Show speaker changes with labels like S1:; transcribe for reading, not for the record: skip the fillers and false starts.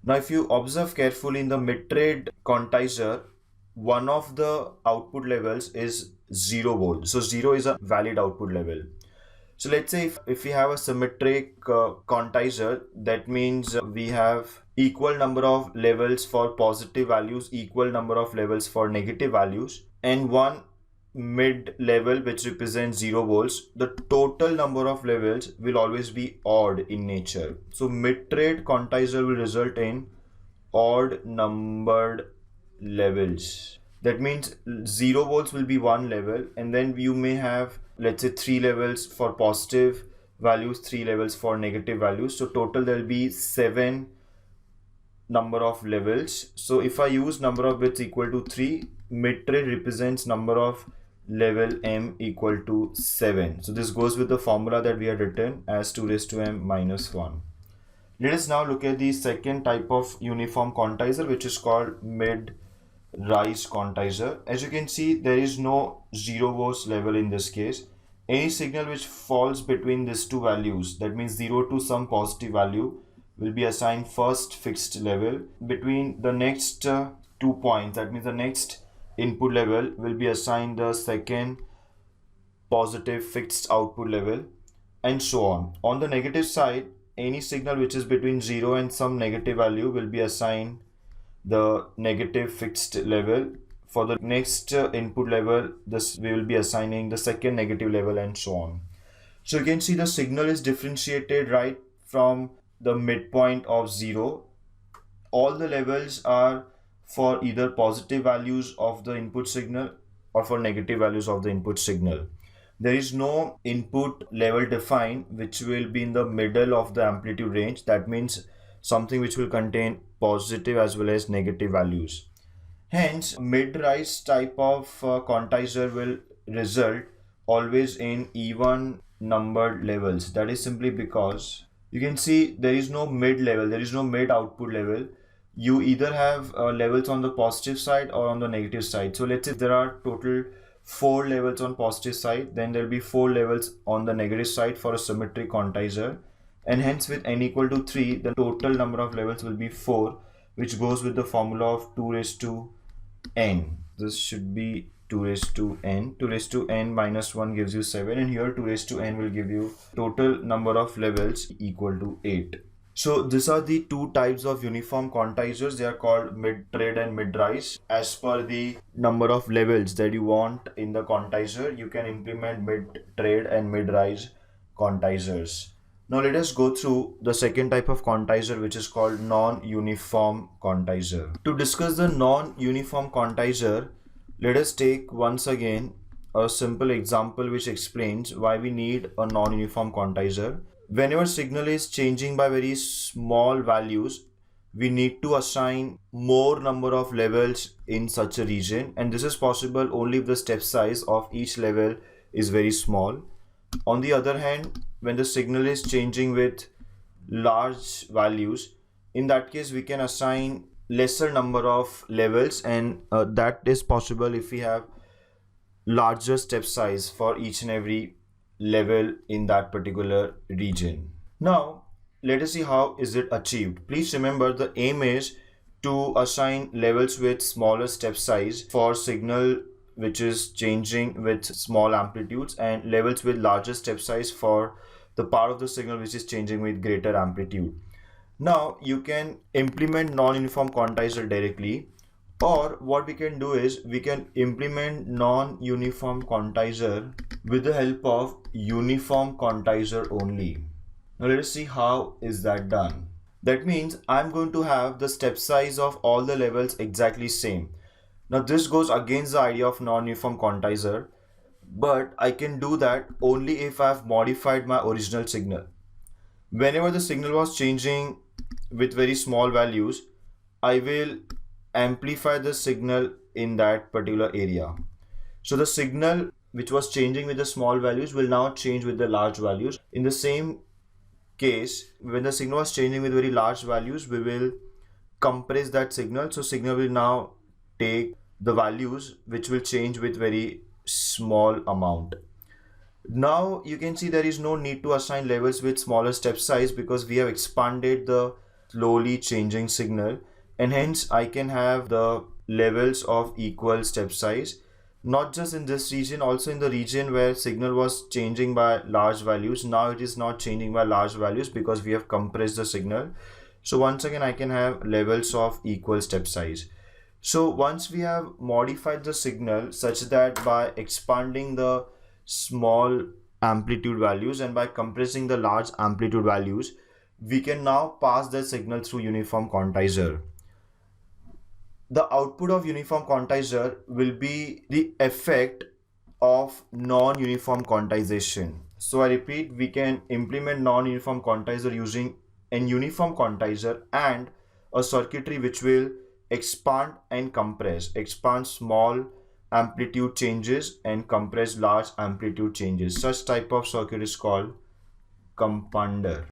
S1: Now, if you observe carefully in the mid-trade quantizer, one of the output levels is 0 volt. So 0 is a valid output level. So let's say if we have a symmetric quantizer, that means we have equal number of levels for positive values, equal number of levels for negative values, and one mid level which represents 0 volts. The total number of levels will always be odd in nature. So mid-trade quantizer will result in odd numbered levels. That means 0 volts will be one level, and then you may have, let's say, 3 levels for positive values, 3 levels for negative values. So total there will be 7 number of levels. So if I use number of bits equal to 3, mid-trade represents number of level m equal to 7. So this goes with the formula that we had written as 2 raised to m minus 1. Let us now look at the second type of uniform quantizer, which is called mid-rise quantizer. As you can see, there is no 0 volts level in this case. Any signal which falls between these two values, that means 0 to some positive value, will be assigned first fixed level. Between the next 2 points, that means the next input level, will be assigned the second positive fixed output level, and so on. On the negative side, any signal which is between 0 and some negative value will be assigned the negative fixed level. For the next input level, this we will be assigning the second negative level, and so on. So you can see the signal is differentiated right from the midpoint of 0. All the levels are for either positive values of the input signal or for negative values of the input signal. There is no input level defined which will be in the middle of the amplitude range. That means something which will contain positive as well as negative values. Hence, mid-rise type of quantizer will result always in even numbered levels. That is simply because you can see there is no mid level, there is no mid output level. You either have levels on the positive side or on the negative side. So let's say there are total 4 levels on positive side, then there will be 4 levels on the negative side for a symmetric quantizer, and hence with n equal to 3, the total number of levels will be 4, which goes with the formula of 2 raised to n. This should be 2 raised to n. 2 raised to n minus 1 gives you 7, and here 2 raised to n will give you total number of levels equal to 8. So these are the two types of uniform quantizers. They are called mid-trade and mid-rise. As per the number of levels that you want in the quantizer, you can implement mid-trade and mid-rise quantizers. Now let us go through the second type of quantizer, which is called non-uniform quantizer. To discuss the non-uniform quantizer, let us take once again a simple example which explains why we need a non-uniform quantizer. Whenever signal is changing by very small values, we need to assign more number of levels in such a region, and this is possible only if the step size of each level is very small. On the other hand, when the signal is changing with large values, in that case we can assign lesser number of levels, and that is possible if we have larger step size for each and every level in that particular region. Now let us see how is it achieved. Please remember, the aim is to assign levels with smaller step size for signal which is changing with small amplitudes, and levels with larger step size for the part of the signal which is changing with greater amplitude. Now you can implement non-uniform quantizer directly, or what we can do is we can implement non-uniform quantizer with the help of uniform quantizer only. Now let us see how is that done. That means I'm going to have the step size of all the levels exactly same. Now this goes against the idea of non-uniform quantizer, but I can do that only if I've modified my original signal. Whenever the signal was changing with very small values, I will amplify the signal in that particular area. So the signal which was changing with the small values will now change with the large values. In the same case, when the signal was changing with very large values, we will compress that signal. So signal will now take the values which will change with very small amount. Now you can see there is no need to assign levels with smaller step size because we have expanded the slowly changing signal, and hence I can have the levels of equal step size, not just in this region, also in the region where signal was changing by large values. Now it is not changing by large values because we have compressed the signal. So once again I can have levels of equal step size. So once we have modified the signal such that by expanding the small amplitude values and by compressing the large amplitude values, we can now pass the signal through uniform quantizer. The output of uniform quantizer will be the effect of non-uniform quantization. So I repeat, we can implement non-uniform quantizer using an uniform quantizer and a circuitry which will expand and compress, expand small amplitude changes and compress large amplitude changes. Such type of circuit is called compounder.